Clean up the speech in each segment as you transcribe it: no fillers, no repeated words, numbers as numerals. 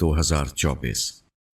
2024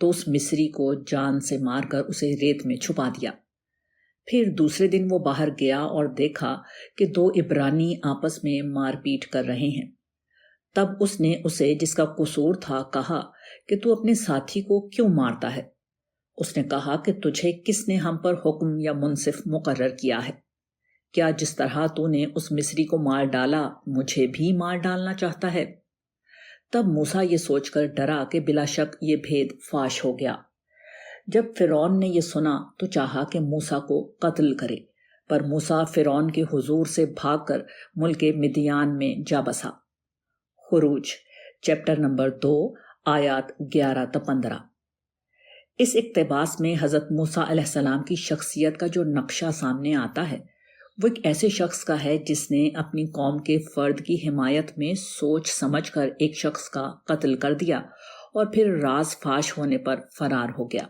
تو اس مصری کو جان سے مار کر اسے ریت میں چھپا دیا۔ پھر دوسرے دن وہ باہر گیا اور دیکھا کہ 2 عبرانی آپس میں مار پیٹ کر رہے ہیں۔ تب اس نے اسے، جس کا قصور تھا، کہا کہ تو اپنے ساتھی کو کیوں مارتا ہے؟ اس نے کہا کہ تجھے کس نے ہم پر حکم یا منصف مقرر کیا ہے؟ کیا جس طرح تو نے اس مصری کو مار ڈالا مجھے بھی مار ڈالنا چاہتا ہے؟ تب موسیٰ یہ سوچ کر ڈرا کہ بلا شک یہ بھید فاش ہو گیا۔ جب فرعون نے یہ سنا تو چاہا کہ موسیٰ کو قتل کرے، پر موسیٰ فرعون کے حضور سے بھاگ کر ملک مدیان میں جا بسا۔ خروج چیپٹر نمبر 2 آیات 11 تا 15۔ اس اقتباس میں حضرت موسیٰ علیہ السلام کی شخصیت کا جو نقشہ سامنے آتا ہے وہ ایک ایسے شخص کا ہے جس نے اپنی قوم کے فرد کی حمایت میں سوچ سمجھ کر ایک شخص کا قتل کر دیا اور پھر راز فاش ہونے پر فرار ہو گیا۔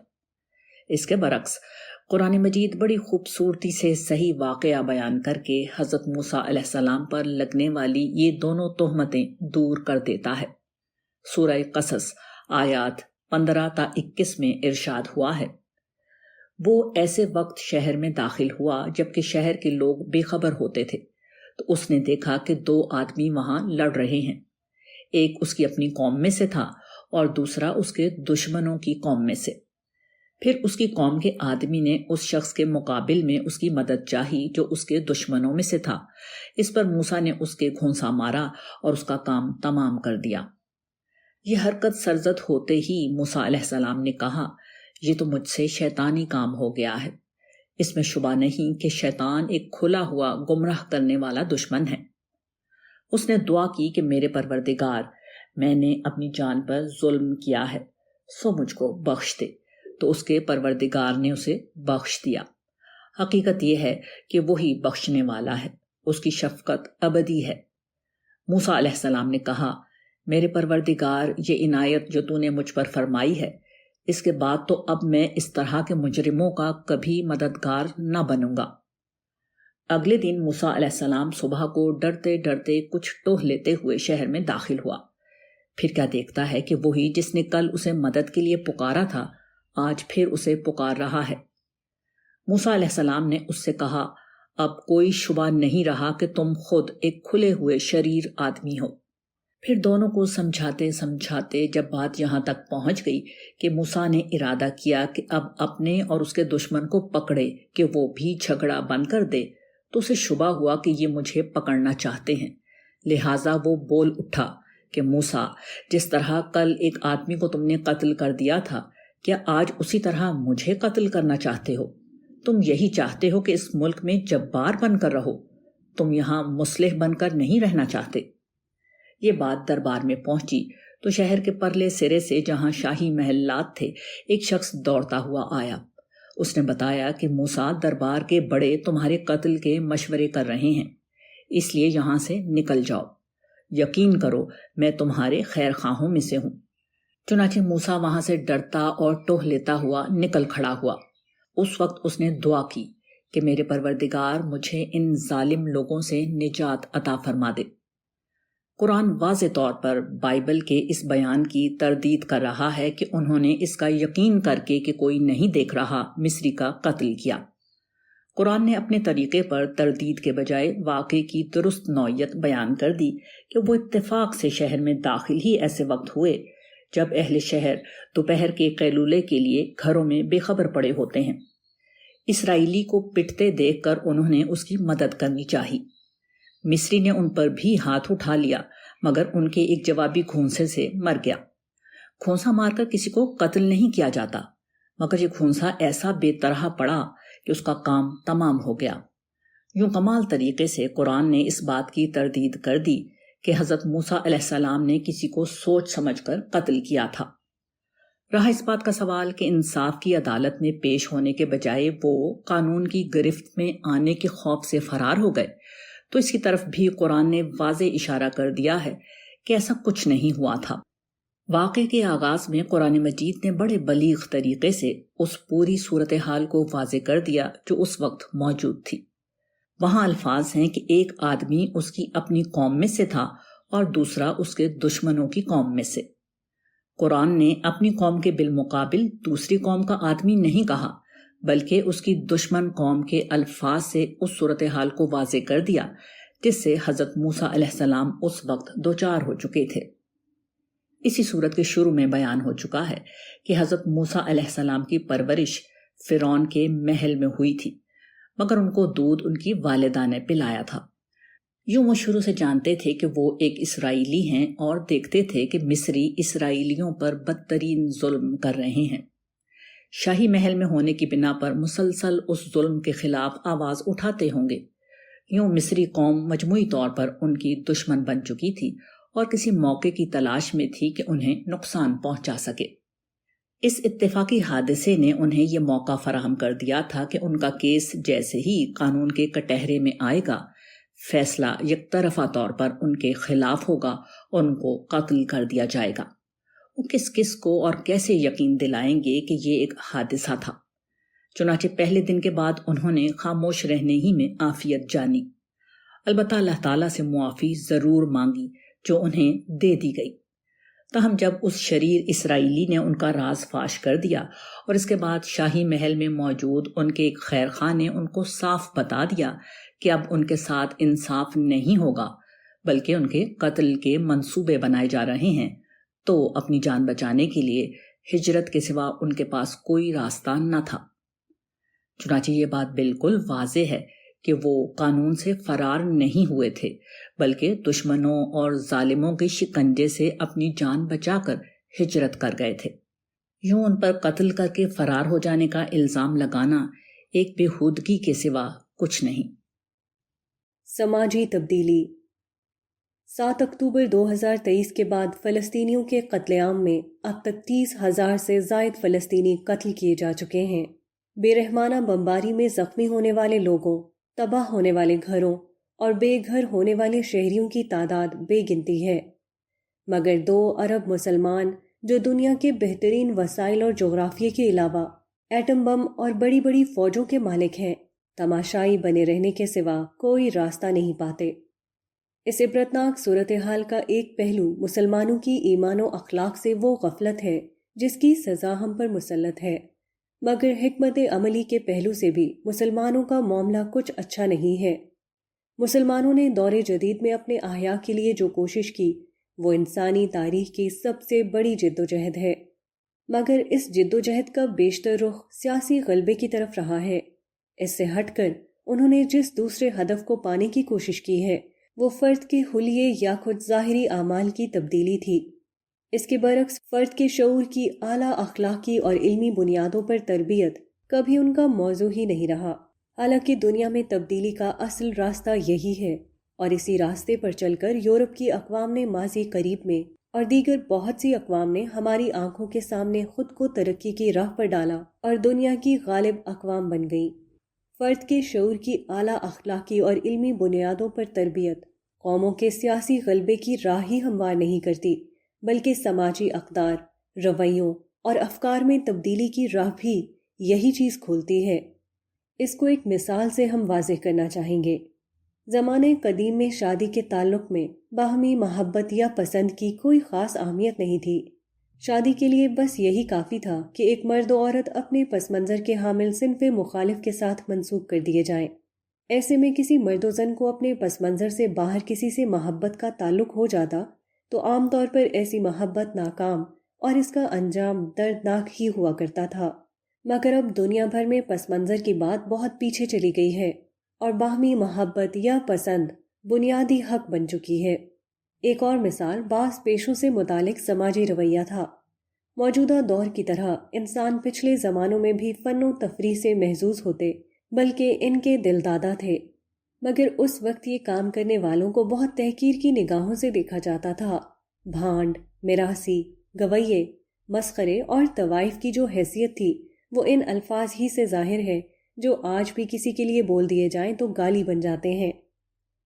اس کے برعکس قرآن مجید بڑی خوبصورتی سے صحیح واقعہ بیان کر کے حضرت موسیٰ علیہ السلام پر لگنے والی یہ دونوں تہمتیں دور کر دیتا ہے۔ سورہ قصص آیات 15 تا 21 میں ارشاد ہوا ہے، وہ ایسے وقت شہر میں داخل ہوا جبکہ شہر کے لوگ بے خبر ہوتے تھے، تو اس نے دیکھا کہ 2 آدمی وہاں لڑ رہے ہیں، ایک اس کی اپنی قوم میں سے تھا اور دوسرا اس کے دشمنوں کی قوم میں سے۔ پھر اس کی قوم کے آدمی نے اس شخص کے مقابل میں اس کی مدد چاہی جو اس کے دشمنوں میں سے تھا۔ اس پر موسیٰ نے اس کے گھونسا مارا اور اس کا کام تمام کر دیا۔ یہ حرکت سرزد ہوتے ہی موسیٰ علیہ السلام نے کہا، یہ تو مجھ سے شیطانی کام ہو گیا ہے۔ اس میں شبہ نہیں کہ شیطان ایک کھلا ہوا گمراہ کرنے والا دشمن ہے۔ اس نے دعا کی کہ میرے پروردگار، میں نے اپنی جان پر ظلم کیا ہے، سو مجھ کو بخش دے۔ تو اس کے پروردگار نے اسے بخش دیا۔ حقیقت یہ ہے کہ وہی بخشنے والا ہے، اس کی شفقت ابدی ہے۔ موسیٰ علیہ السلام نے کہا، میرے پروردگار، یہ عنایت جو تو نے مجھ پر فرمائی ہے، اس کے بعد تو اب میں اس طرح کے مجرموں کا کبھی مددگار نہ بنوں گا۔ اگلے دن موسیٰ علیہ السلام صبح کو ڈرتے ڈرتے کچھ ٹوہ لیتے ہوئے شہر میں داخل ہوا۔ پھر کیا دیکھتا ہے کہ وہی جس نے کل اسے مدد کے لیے پکارا تھا آج پھر اسے پکار رہا ہے۔ موسیٰ علیہ السلام نے اس سے کہا، اب کوئی شبہ نہیں رہا کہ تم خود ایک کھلے ہوئے شریر آدمی ہو۔ پھر دونوں کو سمجھاتے سمجھاتے جب بات یہاں تک پہنچ گئی کہ موسیٰ نے ارادہ کیا کہ اب اپنے اور اس کے دشمن کو پکڑے کہ وہ بھی جھگڑا بند کر دے، تو اسے شبہ ہوا کہ یہ مجھے پکڑنا چاہتے ہیں۔ لہٰذا وہ بول اٹھا کہ موسیٰ، جس طرح کل ایک آدمی کو تم نے قتل کر دیا تھا، کیا آج اسی طرح مجھے قتل کرنا چاہتے ہو؟ تم یہی چاہتے ہو کہ اس ملک میں جبار بن کر رہو، تم یہاں مصلح بن کر نہیں رہنا چاہتے۔ یہ بات دربار میں پہنچی تو شہر کے پرلے سرے سے، جہاں شاہی محلات تھے، ایک شخص دوڑتا ہوا آیا۔ اس نے بتایا کہ موسیٰ دربار کے بڑے تمہارے قتل کے مشورے کر رہے ہیں، اس لیے یہاں سے نکل جاؤ۔ یقین کرو میں تمہارے خیر خواہوں میں سے ہوں۔ چنانچہ موسیٰ وہاں سے ڈرتا اور ٹوہ لیتا ہوا نکل کھڑا ہوا۔ اس وقت اس نے دعا کی کہ میرے پروردگار، مجھے ان ظالم لوگوں سے نجات عطا فرما دے۔ قرآن واضح طور پر بائبل کے اس بیان کی تردید کر رہا ہے کہ انہوں نے اس کا یقین کر کے کہ کوئی نہیں دیکھ رہا مصری کا قتل کیا۔ قرآن نے اپنے طریقے پر تردید کے بجائے واقعے کی درست نوعیت بیان کر دی کہ وہ اتفاق سے شہر میں داخل ہی ایسے وقت ہوئے جب اہل شہر دوپہر کے قیلولے کے لیے گھروں میں بے خبر پڑے ہوتے ہیں۔ اسرائیلی کو پٹتے دیکھ کر انہوں نے اس کی مدد کرنی چاہی۔ مصری نے ان پر بھی ہاتھ اٹھا لیا، مگر ان کے ایک جوابی گھونسے سے مر گیا۔ گھونسا مار کر کسی کو قتل نہیں کیا جاتا، مگر یہ گھونسا ایسا بے طرح پڑا کہ اس کا کام تمام ہو گیا۔ یوں کمال طریقے سے قرآن نے اس بات کی تردید کر دی کہ حضرت موسیٰ علیہ السلام نے کسی کو سوچ سمجھ کر قتل کیا تھا۔ رہا اس بات کا سوال کہ انصاف کی عدالت میں پیش ہونے کے بجائے وہ قانون کی گرفت میں آنے کے خوف سے فرار ہو گئے، تو اس کی طرف بھی قرآن نے واضح اشارہ کر دیا ہے کہ ایسا کچھ نہیں ہوا تھا۔ واقعے کے آغاز میں قرآن مجید نے بڑے بلیغ طریقے سے اس پوری صورتحال کو واضح کر دیا جو اس وقت موجود تھی۔ وہاں الفاظ ہیں کہ ایک آدمی اس کی اپنی قوم میں سے تھا اور دوسرا اس کے دشمنوں کی قوم میں سے۔ قرآن نے اپنی قوم کے بالمقابل دوسری قوم کا آدمی نہیں کہا، بلکہ اس کی دشمن قوم کے الفاظ سے اس صورتحال کو واضح کر دیا جس سے حضرت موسیٰ علیہ السلام اس وقت دوچار ہو چکے تھے۔ اسی صورت کے شروع میں بیان ہو چکا ہے کہ حضرت موسیٰ علیہ السلام کی پرورش فرعون کے محل میں ہوئی تھی، مگر ان کو دودھ ان کی والدہ نے پلایا تھا۔ یوں وہ شروع سے جانتے تھے کہ وہ ایک اسرائیلی ہیں اور دیکھتے تھے کہ مصری اسرائیلیوں پر بدترین ظلم کر رہے ہیں۔ شاہی محل میں ہونے کی بنا پر مسلسل اس ظلم کے خلاف آواز اٹھاتے ہوں گے۔ یوں مصری قوم مجموعی طور پر ان کی دشمن بن چکی تھی اور کسی موقع کی تلاش میں تھی کہ انہیں نقصان پہنچا سکے۔ اس اتفاقی حادثے نے انہیں یہ موقع فراہم کر دیا تھا کہ ان کا کیس جیسے ہی قانون کے کٹہرے میں آئے گا، فیصلہ یک طرفہ طور پر ان کے خلاف ہوگا اور ان کو قتل کر دیا جائے گا۔ وہ کس کو اور کیسے یقین دلائیں گے کہ یہ ایک حادثہ تھا؟ چنانچہ پہلے دن کے بعد انہوں نے خاموش رہنے ہی میں عافیت جانی، البتہ اللہ تعالیٰ سے معافی ضرور مانگی جو انہیں دے دی گئی۔ تاہم جب اس شریر اسرائیلی نے ان کا راز فاش کر دیا اور اس کے بعد شاہی محل میں موجود ان کے ایک خیر خواہ نے ان کو صاف بتا دیا کہ اب ان کے ساتھ انصاف نہیں ہوگا بلکہ ان کے قتل کے منصوبے بنائے جا رہے ہیں، تو اپنی جان بچانے کے لیے ہجرت کے سوا ان کے پاس کوئی راستہ نہ تھا۔ چنانچہ یہ بات بالکل واضح ہے کہ وہ قانون سے فرار نہیں ہوئے تھے بلکہ دشمنوں اور ظالموں کے شکنجے سے اپنی جان بچا کر ہجرت کر گئے تھے۔ یوں ان پر قتل کر کے فرار ہو جانے کا الزام لگانا ایک بےہودگی کے سوا کچھ نہیں۔ سماجی تبدیلی۔ 7 اکتوبر 2023 کے بعد فلسطینیوں کے قتل عام میں اب تک 30,000 سے زائد فلسطینی قتل کیے جا چکے ہیں۔ بے رحمانہ بمباری میں زخمی ہونے والے لوگوں، تباہ ہونے والے گھروں اور بے گھر ہونے والے شہریوں کی تعداد بے گنتی ہے، مگر 2 ارب مسلمان جو دنیا کے بہترین وسائل اور جغرافیے کے علاوہ ایٹم بم اور بڑی بڑی فوجوں کے مالک ہیں، تماشائی بنے رہنے کے سوا کوئی راستہ نہیں پاتے۔ اس عبرتناک صورتحال کا ایک پہلو مسلمانوں کی ایمان و اخلاق سے وہ غفلت ہے جس کی سزا ہم پر مسلط ہے، مگر حکمت عملی کے پہلو سے بھی مسلمانوں کا معاملہ کچھ اچھا نہیں ہے۔ مسلمانوں نے دور جدید میں اپنے احیاء کے لیے جو کوشش کی وہ انسانی تاریخ کی سب سے بڑی جدوجہد ہے، مگر اس جدوجہد کا بیشتر رخ سیاسی غلبے کی طرف رہا ہے۔ اس سے ہٹ کر انہوں نے جس دوسرے ہدف کو پانے کی کوشش کی ہے وہ فرد کے حلیے یا خود ظاہری اعمال کی تبدیلی تھی۔ اس کے برعکس فرد کے شعور کی اعلیٰ اخلاقی اور علمی بنیادوں پر تربیت کبھی ان کا موضوع ہی نہیں رہا، حالانکہ دنیا میں تبدیلی کا اصل راستہ یہی ہے، اور اسی راستے پر چل کر یورپ کی اقوام نے ماضی قریب میں اور دیگر بہت سی اقوام نے ہماری آنکھوں کے سامنے خود کو ترقی کی راہ پر ڈالا اور دنیا کی غالب اقوام بن گئی۔ فرد کے شعور کی اعلیٰ اخلاقی اور علمی بنیادوں پر تربیت قوموں کے سیاسی غلبے کی راہ ہی ہموار نہیں کرتی، بلکہ سماجی اقدار، رویوں اور افکار میں تبدیلی کی راہ بھی یہی چیز کھولتی ہے۔ اس کو ایک مثال سے ہم واضح کرنا چاہیں گے۔ زمانے قدیم میں شادی کے تعلق میں باہمی محبت یا پسند کی کوئی خاص اہمیت نہیں تھی۔ شادی کے لیے بس یہی کافی تھا کہ ایک مرد و عورت اپنے پس منظر کے حامل صنف مخالف کے ساتھ منسوب کر دیے جائیں۔ ایسے میں کسی مرد و زن کو اپنے پس منظر سے باہر کسی سے محبت کا تعلق ہو جاتا تو عام طور پر ایسی محبت ناکام اور اس کا انجام دردناک ہی ہوا کرتا تھا، مگر اب دنیا بھر میں پس منظر کی بات بہت پیچھے چلی گئی ہے اور باہمی محبت یا پسند بنیادی حق بن چکی ہے۔ ایک اور مثال بعض پیشوں سے متعلق سماجی رویہ تھا۔ موجودہ دور کی طرح انسان پچھلے زمانوں میں بھی فن و تفریح سے محظوظ ہوتے بلکہ ان کے دل دادا تھے، مگر اس وقت یہ کام کرنے والوں کو بہت تحقیر کی نگاہوں سے دیکھا جاتا تھا۔ بھانڈ، میراثی، گویے، مسخرے اور طوائف کی جو حیثیت تھی وہ ان الفاظ ہی سے ظاہر ہے جو آج بھی کسی کے لیے بول دیے جائیں تو گالی بن جاتے ہیں،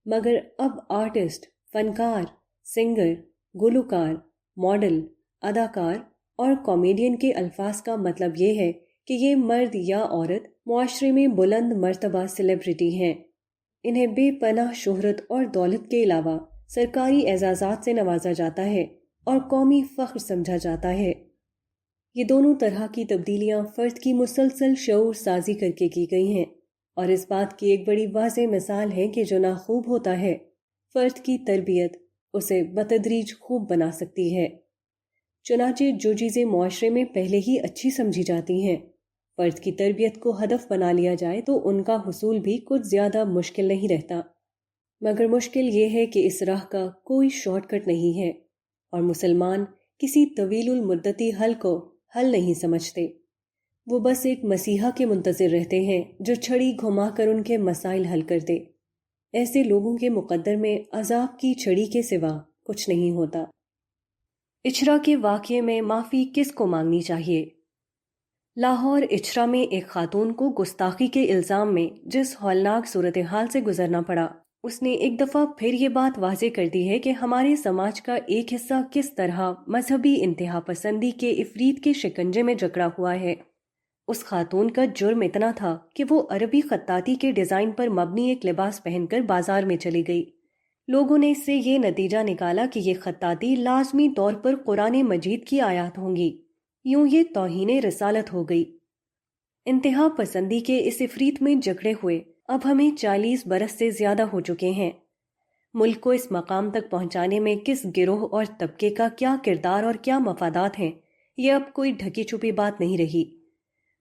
مگر اب آرٹسٹ، فنکار، سنگر، گلوکار، ماڈل، اداکار اور کامیڈین کے الفاظ کا مطلب یہ ہے کہ یہ مرد یا عورت معاشرے میں بلند مرتبہ سیلیبریٹی ہیں۔ انہیں بے پناہ شہرت اور دولت کے علاوہ سرکاری اعزازات سے نوازا جاتا ہے اور قومی فخر سمجھا جاتا ہے۔ یہ دونوں طرح کی تبدیلیاں فرد کی مسلسل شعور سازی کر کے کی گئی ہیں، اور اس بات کی ایک بڑی واضح مثال ہے کہ جو ناخوب ہوتا ہے، فرد کی تربیت اسے بتدریج خوب بنا سکتی ہے۔ چنانچہ جو چیزیں معاشرے میں پہلے ہی اچھی سمجھی جاتی ہیں، فرد کی تربیت کو ہدف بنا لیا جائے تو ان کا حصول بھی کچھ زیادہ مشکل نہیں رہتا، مگر مشکل یہ ہے کہ اس راہ کا کوئی شارٹ کٹ نہیں ہے، اور مسلمان کسی طویل المدتی حل کو حل نہیں سمجھتے۔ وہ بس ایک مسیحا کے منتظر رہتے ہیں جو چھڑی گھما کر ان کے مسائل حل کر دے۔ ایسے لوگوں کے مقدر میں عذاب کی چھڑی کے سوا کچھ نہیں ہوتا۔ اچھرا کے واقعے میں معافی کس کو مانگنی چاہیے؟ لاہور اچھرا میں ایک خاتون کو گستاخی کے الزام میں جس ہولناک صورتحال سے گزرنا پڑا، اس نے ایک دفعہ پھر یہ بات واضح کر دی ہے کہ ہمارے سماج کا ایک حصہ کس طرح مذہبی انتہا پسندی کے افریت کے شکنجے میں جکڑا ہوا ہے۔ اس خاتون کا جرم اتنا تھا کہ وہ عربی خطاطی کے ڈیزائن پر مبنی ایک لباس پہن کر بازار میں چلی گئی۔ لوگوں نے اس سے یہ نتیجہ نکالا کہ یہ خطاطی لازمی طور پر قرآن مجید کی آیات ہوں گی، یوں یہ توہین رسالت ہو گئی۔ انتہا پسندی کے اس افریت میں جکڑے ہوئے اب ہمیں 40 برس سے زیادہ ہو چکے ہیں۔ ملک کو اس مقام تک پہنچانے میں کس گروہ اور طبقے کا کیا کردار اور کیا مفادات ہیں، یہ اب کوئی ڈھکی چھپی بات نہیں رہی،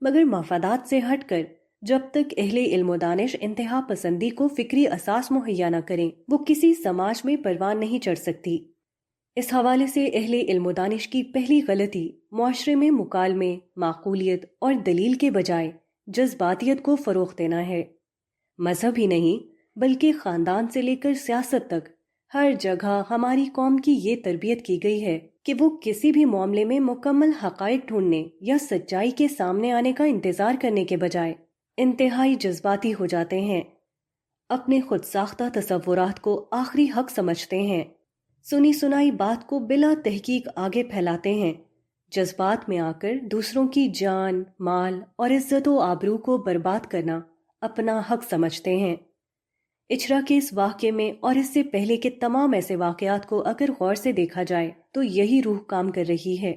مگر مفادات سے ہٹ کر جب تک اہل علم و دانش انتہا پسندی کو فکری اساس مہیا نہ کریں، وہ کسی سماج میں پروان نہیں چڑھ سکتی۔ اس حوالے سے اہل علم و دانش کی پہلی غلطی معاشرے میں مکالمے، معقولیت اور دلیل کے بجائے جذباتیت کو فروغ دینا ہے۔ مذہب ہی نہیں بلکہ خاندان سے لے کر سیاست تک ہر جگہ ہماری قوم کی یہ تربیت کی گئی ہے کہ وہ کسی بھی معاملے میں مکمل حقائق ڈھونڈنے یا سچائی کے سامنے آنے کا انتظار کرنے کے بجائے انتہائی جذباتی ہو جاتے ہیں، اپنے خود ساختہ تصورات کو آخری حق سمجھتے ہیں، سنی سنائی بات کو بلا تحقیق آگے پھیلاتے ہیں، جذبات میں آ کر دوسروں کی جان، مال اور عزت و آبرو کو برباد کرنا اپنا حق سمجھتے ہیں۔ اچھرا کے اس واقعے میں اور اس سے پہلے کے تمام ایسے واقعات کو اگر غور سے دیکھا جائے تو یہی روح کام کر رہی ہے۔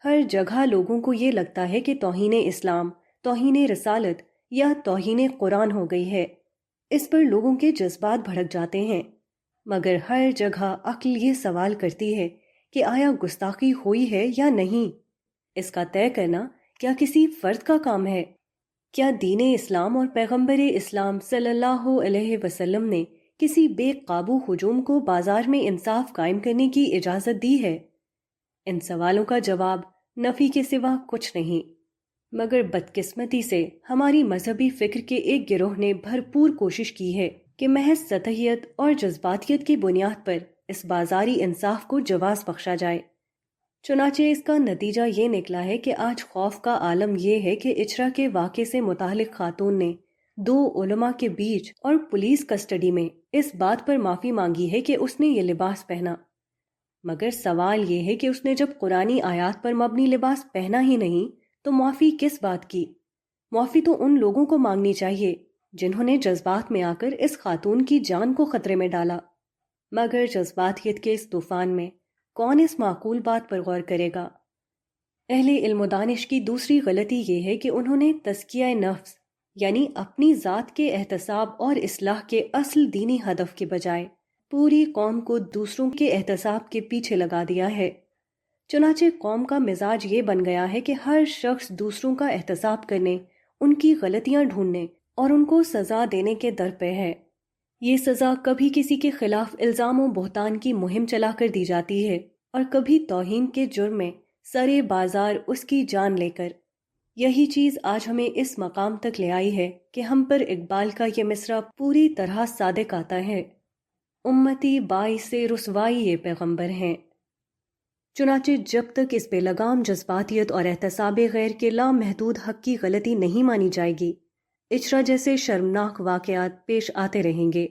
ہر جگہ لوگوں کو یہ لگتا ہے کہ توہین اسلام، توہین رسالت یا توہین قرآن ہو گئی ہے۔ اس پر لوگوں کے جذبات بھڑک جاتے ہیں، مگر ہر جگہ عقل یہ سوال کرتی ہے کہ آیا گستاخی ہوئی ہے یا نہیں؟ اس کا طے کرنا کیا کسی فرد کا کام ہے؟ کیا دین اسلام اور پیغمبر اسلام صلی اللہ علیہ وسلم نے کسی بے قابو ہجوم کو بازار میں انصاف قائم کرنے کی اجازت دی ہے؟ ان سوالوں کا جواب نفی کے سوا کچھ نہیں، مگر بدقسمتی سے ہماری مذہبی فکر کے ایک گروہ نے بھرپور کوشش کی ہے کہ محض سطحیت اور جذباتیت کی بنیاد پر اس بازاری انصاف کو جواز بخشا جائے۔ چنانچہ اس کا نتیجہ یہ نکلا ہے کہ آج خوف کا عالم یہ ہے کہ اچھرا کے واقعے سے متعلق خاتون نے 2 علماء کے بیچ اور پولیس کسٹڈی میں اس بات پر معافی مانگی ہے کہ اس نے یہ لباس پہنا، مگر سوال یہ ہے کہ اس نے جب قرآنی آیات پر مبنی لباس پہنا ہی نہیں تو معافی کس بات کی؟ معافی تو ان لوگوں کو مانگنی چاہیے جنہوں نے جذبات میں آ کر اس خاتون کی جان کو خطرے میں ڈالا، مگر جذباتیت کے اس طوفان میں کون اس معقول بات پر غور کرے گا؟ اہل علم و دانش کی دوسری غلطی یہ ہے کہ انہوں نے تزکیہ نفس یعنی اپنی ذات کے احتساب اور اصلاح کے اصل دینی ہدف کے بجائے پوری قوم کو دوسروں کے احتساب کے پیچھے لگا دیا ہے۔ چنانچہ قوم کا مزاج یہ بن گیا ہے کہ ہر شخص دوسروں کا احتساب کرنے، ان کی غلطیاں ڈھونڈنے اور ان کو سزا دینے کے در پہ ہے۔ یہ سزا کبھی کسی کے خلاف الزام و بہتان کی مہم چلا کر دی جاتی ہے اور کبھی توہین کے جرم میں سرے بازار اس کی جان لے کر۔ یہی چیز آج ہمیں اس مقام تک لے آئی ہے کہ ہم پر اقبال کا یہ مصرع پوری طرح صادق آتا ہے، امتی باعث رسوائی یہ پیغمبر ہیں۔ چنانچہ جب تک اس بے لگام جذباتیت اور احتساب غیر کے لامحدود حق کی غلطی نہیں مانی جائے گی، اچھرا جیسے شرمناک واقعات پیش آتے رہیں گے۔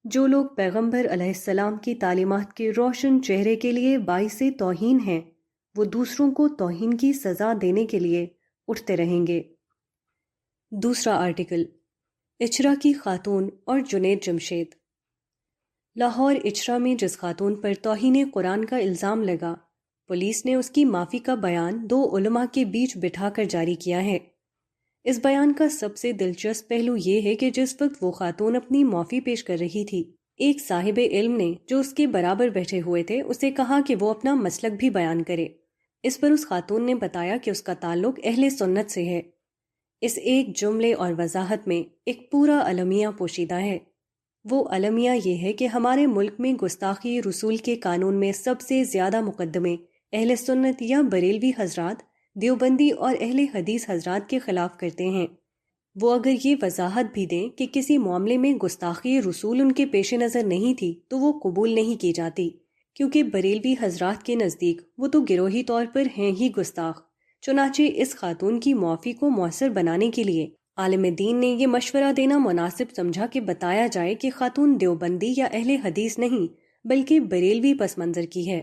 جو لوگ پیغمبر علیہ السلام کی تعلیمات کے روشن چہرے کے لیے باعث توہین ہیں، وہ دوسروں کو توہین کی سزا دینے کے لیے اٹھتے رہیں گے۔ دوسرا آرٹیکل، اچھرا کی خاتون اور جنید جمشید۔ لاہور اچھرا میں جس خاتون پر توہین قرآن کا الزام لگا، پولیس نے اس کی معافی کا بیان 2 علماء کے بیچ بٹھا کر جاری کیا ہے۔ اس بیان کا سب سے دلچسپ پہلو یہ ہے کہ جس وقت وہ خاتون اپنی معافی پیش کر رہی تھی، ایک صاحب علم نے جو اس کے برابر بیٹھے ہوئے تھے اسے کہا کہ وہ اپنا مسلک بھی بیان کرے۔ اس پر اس خاتون نے بتایا کہ اس کا تعلق اہل سنت سے ہے۔ اس ایک جملے اور وضاحت میں ایک پورا المیہ پوشیدہ ہے۔ وہ المیہ یہ ہے کہ ہمارے ملک میں گستاخی رسول کے قانون میں سب سے زیادہ مقدمے اہل سنت یا بریلوی حضرات، دیوبندی اور اہل حدیث حضرات کے خلاف کرتے ہیں۔ وہ اگر یہ وضاحت بھی دیں کہ کسی معاملے میں گستاخی رسول ان کے پیش نظر نہیں تھی تو وہ قبول نہیں کی جاتی، کیونکہ بریلوی حضرات کے نزدیک وہ تو گروہی طور پر ہیں ہی گستاخ۔ چنانچہ اس خاتون کی معافی کو مؤثر بنانے کے لیے عالم دین نے یہ مشورہ دینا مناسب سمجھا کہ بتایا جائے کہ خاتون دیوبندی یا اہل حدیث نہیں بلکہ بریلوی پس منظر کی ہے۔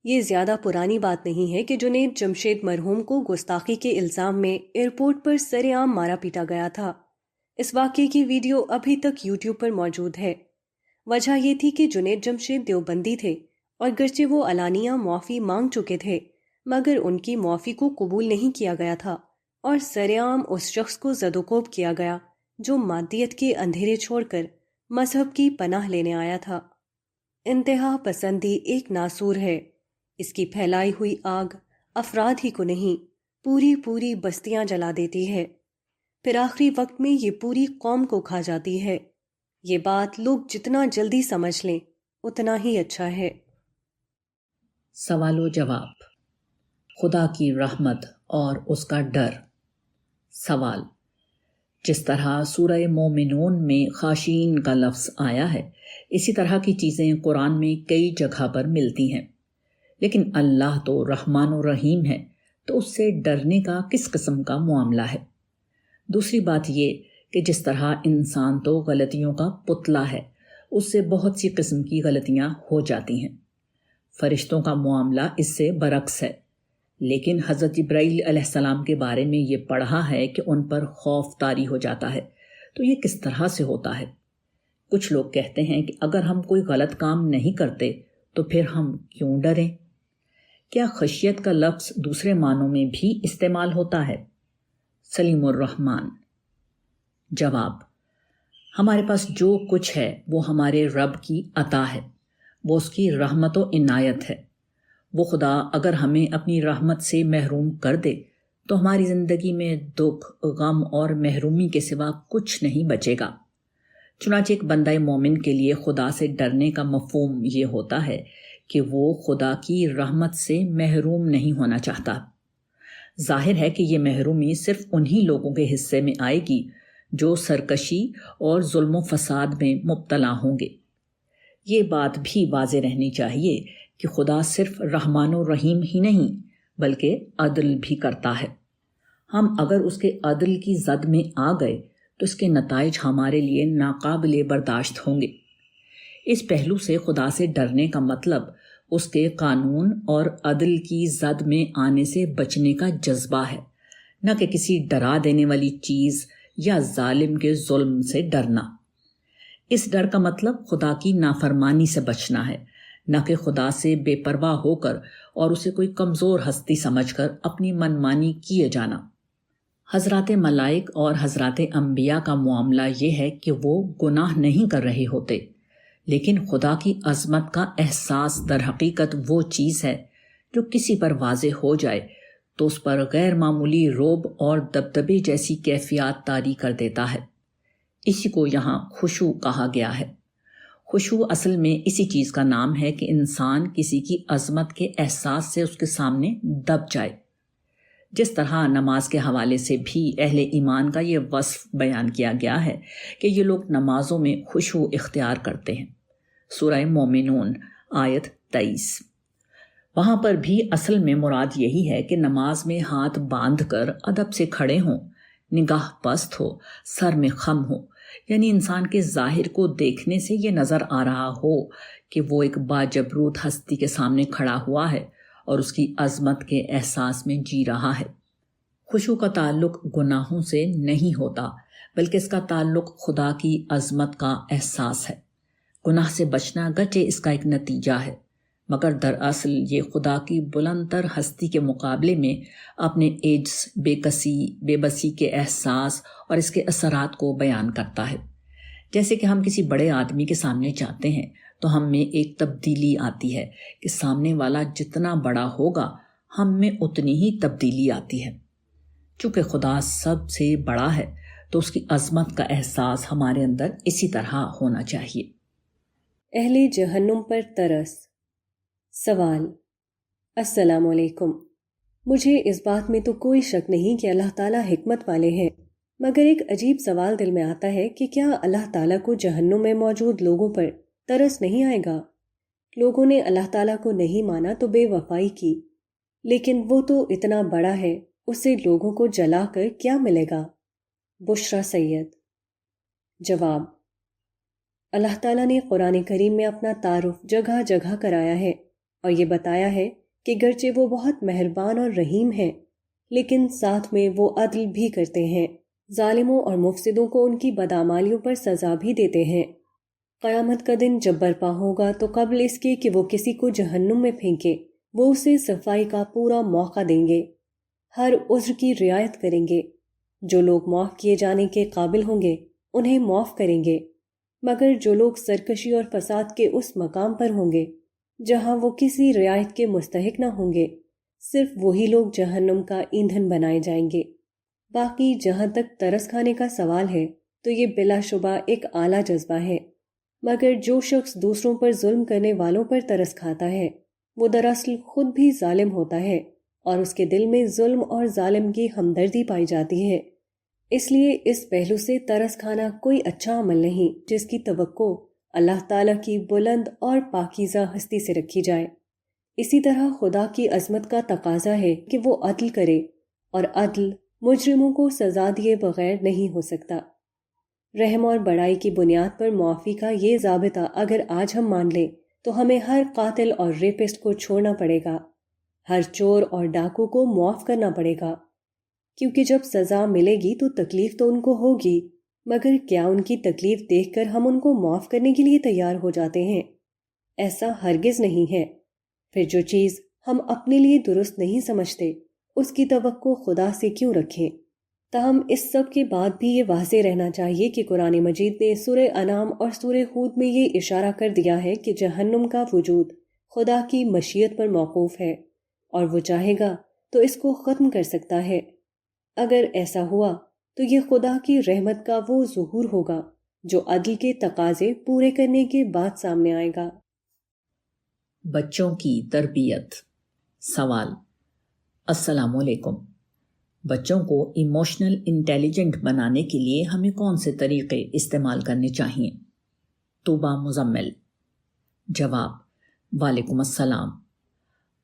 یہ زیادہ پرانی بات نہیں ہے کہ جنید جمشید مرحوم کو گستاخی کے الزام میں ایئرپورٹ پر سر عام مارا پیٹا گیا تھا۔ اس واقعے کی ویڈیو ابھی تک یوٹیوب پر موجود ہے۔ وجہ یہ تھی کہ جنید جمشید دیوبندی تھے اور گرچہ وہ علانیہ معافی مانگ چکے تھے مگر ان کی معافی کو قبول نہیں کیا گیا تھا اور سر عام اس شخص کو زد و کوب کیا گیا جو مادیت کے اندھیرے چھوڑ کر مذہب کی پناہ لینے آیا تھا۔ انتہا پسندی ایک ناسور ہے، اس کی پھیلائی ہوئی آگ افراد ہی کو نہیں پوری بستیاں جلا دیتی ہے، پھر آخری وقت میں یہ پوری قوم کو کھا جاتی ہے۔ یہ بات لوگ جتنا جلدی سمجھ لیں اتنا ہی اچھا ہے۔ سوال و جواب، خدا کی رحمت اور اس کا ڈر۔ سوال: جس طرح سورہ مومنون میں خاشعین کا لفظ آیا ہے، اسی طرح کی چیزیں قرآن میں کئی جگہ پر ملتی ہیں، لیکن اللہ تو رحمان و رحیم ہے، تو اس سے ڈرنے کا کس قسم کا معاملہ ہے؟ دوسری بات یہ کہ جس طرح انسان تو غلطیوں کا پتلا ہے، اس سے بہت سی قسم کی غلطیاں ہو جاتی ہیں۔ فرشتوں کا معاملہ اس سے برعکس ہے، لیکن حضرت جبرائیل علیہ السلام کے بارے میں یہ پڑھا ہے کہ ان پر خوف طاری ہو جاتا ہے، تو یہ کس طرح سے ہوتا ہے؟ کچھ لوگ کہتے ہیں کہ اگر ہم کوئی غلط کام نہیں کرتے تو پھر ہم کیوں ڈریں؟ کیا خشیت کا لفظ دوسرے معنوں میں بھی استعمال ہوتا ہے؟ سلیم الرحمن: جواب: ہمارے پاس جو کچھ ہے وہ ہمارے رب کی عطا ہے، وہ اس کی رحمت و عنایت ہے۔ وہ خدا اگر ہمیں اپنی رحمت سے محروم کر دے تو ہماری زندگی میں دکھ، غم اور محرومی کے سوا کچھ نہیں بچے گا۔ چنانچہ ایک بندہ مومن کے لیے خدا سے ڈرنے کا مفہوم یہ ہوتا ہے کہ وہ خدا کی رحمت سے محروم نہیں ہونا چاہتا۔ ظاہر ہے کہ یہ محرومی صرف انہی لوگوں کے حصے میں آئے گی جو سرکشی اور ظلم و فساد میں مبتلا ہوں گے۔ یہ بات بھی واضح رہنی چاہیے کہ خدا صرف رحمان و رحیم ہی نہیں بلکہ عدل بھی کرتا ہے۔ ہم اگر اس کے عدل کی زد میں آ گئے تو اس کے نتائج ہمارے لیے ناقابل برداشت ہوں گے۔ اس پہلو سے خدا سے ڈرنے کا مطلب اس کے قانون اور عدل کی زد میں آنے سے بچنے کا جذبہ ہے، نہ کہ کسی ڈرا دینے والی چیز یا ظالم کے ظلم سے ڈرنا۔ اس ڈر کا مطلب خدا کی نافرمانی سے بچنا ہے، نہ کہ خدا سے بے پرواہ ہو کر اور اسے کوئی کمزور ہستی سمجھ کر اپنی منمانی کیے جانا۔ حضرات ملائک اور حضرات انبیاء کا معاملہ یہ ہے کہ وہ گناہ نہیں کر رہے ہوتے، لیکن خدا کی عظمت کا احساس در حقیقت وہ چیز ہے جو کسی پر واضح ہو جائے تو اس پر غیر معمولی رعب اور دبدبے جیسی کیفیات طاری کر دیتا ہے۔ اسی کو یہاں خشوع کہا گیا ہے۔ خشوع اصل میں اسی چیز کا نام ہے کہ انسان کسی کی عظمت کے احساس سے اس کے سامنے دب جائے۔ جس طرح نماز کے حوالے سے بھی اہل ایمان کا یہ وصف بیان کیا گیا ہے کہ یہ لوگ نمازوں میں خشوع اختیار کرتے ہیں۔ سورہ مومنون آیت 23۔ وہاں پر بھی اصل میں مراد یہی ہے کہ نماز میں ہاتھ باندھ کر ادب سے کھڑے ہوں، نگاہ پست ہو، سر میں خم ہو، یعنی انسان کے ظاہر کو دیکھنے سے یہ نظر آ رہا ہو کہ وہ ایک باجبروت ہستی کے سامنے کھڑا ہوا ہے اور اس کی عظمت کے احساس میں جی رہا ہے۔ خشوع کا تعلق گناہوں سے نہیں ہوتا بلکہ اس کا تعلق خدا کی عظمت کا احساس ہے۔ گناہ سے بچنا گرچہ اس کا ایک نتیجہ ہے مگر دراصل یہ خدا کی بلند تر ہستی کے مقابلے میں اپنے ایجز، بے کسی، بے بسی کے احساس اور اس کے اثرات کو بیان کرتا ہے۔ جیسے کہ ہم کسی بڑے آدمی کے سامنے جاتے ہیں تو ہم میں ایک تبدیلی آتی ہے کہ سامنے والا جتنا بڑا ہوگا ہم میں اتنی ہی تبدیلی آتی ہے۔ چونکہ خدا سب سے بڑا ہے تو اس کی عظمت کا احساس ہمارے اندر اسی طرح ہونا چاہیے۔ اہل جہنم پر ترس۔ سوال: السلام علیکم۔ مجھے اس بات میں تو کوئی شک نہیں کہ اللہ تعالیٰ حکمت والے ہیں، مگر ایک عجیب سوال دل میں آتا ہے کہ کیا اللہ تعالیٰ کو جہنم میں موجود لوگوں پر ترس نہیں آئے گا؟ لوگوں نے اللہ تعالیٰ کو نہیں مانا تو بے وفائی کی، لیکن وہ تو اتنا بڑا ہے، اسے لوگوں کو جلا کر کیا ملے گا؟ بشرا سید۔ جواب: اللہ تعالیٰ نے قرآن کریم میں اپنا تعارف جگہ جگہ کرایا ہے اور یہ بتایا ہے کہ گرچہ وہ بہت مہربان اور رحیم ہیں، لیکن ساتھ میں وہ عدل بھی کرتے ہیں، ظالموں اور مفسدوں کو ان کی بدعمالیوں پر سزا بھی دیتے ہیں۔ قیامت کا دن جب برپا ہوگا تو قبل اس کے کہ وہ کسی کو جہنم میں پھینکے، وہ اسے صفائی کا پورا موقع دیں گے، ہر عذر کی رعایت کریں گے۔ جو لوگ معاف کیے جانے کے قابل ہوں گے انہیں معاف کریں گے، مگر جو لوگ سرکشی اور فساد کے اس مقام پر ہوں گے جہاں وہ کسی رعایت کے مستحق نہ ہوں گے، صرف وہی لوگ جہنم کا ایندھن بنائے جائیں گے۔ باقی جہاں تک ترس کھانے کا سوال ہے تو یہ بلا شبہ ایک اعلیٰ جذبہ ہے، مگر جو شخص دوسروں پر ظلم کرنے والوں پر ترس کھاتا ہے وہ دراصل خود بھی ظالم ہوتا ہے اور اس کے دل میں ظلم اور ظالم کی ہمدردی پائی جاتی ہے۔ اس لیے اس پہلو سے ترس کھانا کوئی اچھا عمل نہیں جس کی توقع اللہ تعالیٰ کی بلند اور پاکیزہ ہستی سے رکھی جائے۔ اسی طرح خدا کی عظمت کا تقاضا ہے کہ وہ عدل کرے، اور عدل مجرموں کو سزا دیے بغیر نہیں ہو سکتا۔ رحم اور بڑائی کی بنیاد پر معافی کا یہ ضابطہ اگر آج ہم مان لیں تو ہمیں ہر قاتل اور ریپسٹ کو چھوڑنا پڑے گا، ہر چور اور ڈاکو کو معاف کرنا پڑے گا، کیونکہ جب سزا ملے گی تو تکلیف تو ان کو ہوگی، مگر کیا ان کی تکلیف دیکھ کر ہم ان کو معاف کرنے کے لیے تیار ہو جاتے ہیں؟ ایسا ہرگز نہیں ہے۔ پھر جو چیز ہم اپنے لیے درست نہیں سمجھتے اس کی توقع خدا سے کیوں رکھیں؟ تاہم اس سب کے بعد بھی یہ واضح رہنا چاہیے کہ قرآن مجید نے سورہ انعام اور سورہ ہود میں یہ اشارہ کر دیا ہے کہ جہنم کا وجود خدا کی مشیت پر موقوف ہے، اور وہ چاہے گا تو اس کو ختم کر سکتا ہے۔ اگر ایسا ہوا تو یہ خدا کی رحمت کا وہ ظہور ہوگا جو عدل کے تقاضے پورے کرنے کے بعد سامنے آئے گا۔ بچوں کی تربیت۔ سوال: السلام علیکم۔ بچوں کو ایموشنل انٹیلیجنٹ بنانے کے لیے ہمیں کون سے طریقے استعمال کرنے چاہئیں؟ طوبہ مزمل۔ جواب: وعلیکم السلام۔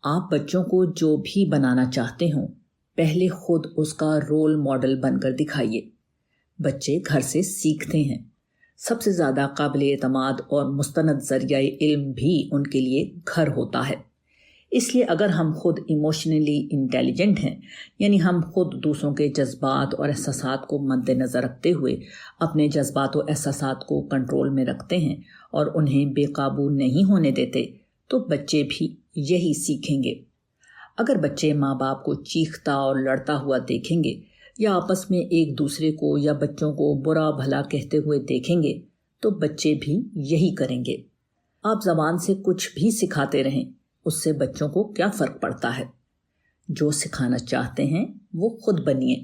آپ بچوں کو جو بھی بنانا چاہتے ہوں پہلے خود اس کا رول ماڈل بن کر دکھائیے۔ بچے گھر سے سیکھتے ہیں۔ سب سے زیادہ قابل اعتماد اور مستند ذریعہ علم بھی ان کے لیے گھر ہوتا ہے۔ اس لیے اگر ہم خود ایموشنلی انٹیلیجنٹ ہیں، یعنی ہم خود دوسروں کے جذبات اور احساسات کو مد نظر رکھتے ہوئے اپنے جذبات و احساسات کو کنٹرول میں رکھتے ہیں اور انہیں بے قابو نہیں ہونے دیتے، تو بچے بھی یہی سیکھیں گے۔ اگر بچے ماں باپ کو چیختا اور لڑتا ہوا دیکھیں گے یا آپس میں ایک دوسرے کو یا بچوں کو برا بھلا کہتے ہوئے دیکھیں گے تو بچے بھی یہی کریں گے۔ آپ زبان سے کچھ بھی سکھاتے رہیں، اس سے بچوں کو کیا فرق پڑتا ہے؟ جو سکھانا چاہتے ہیں وہ خود بنیے،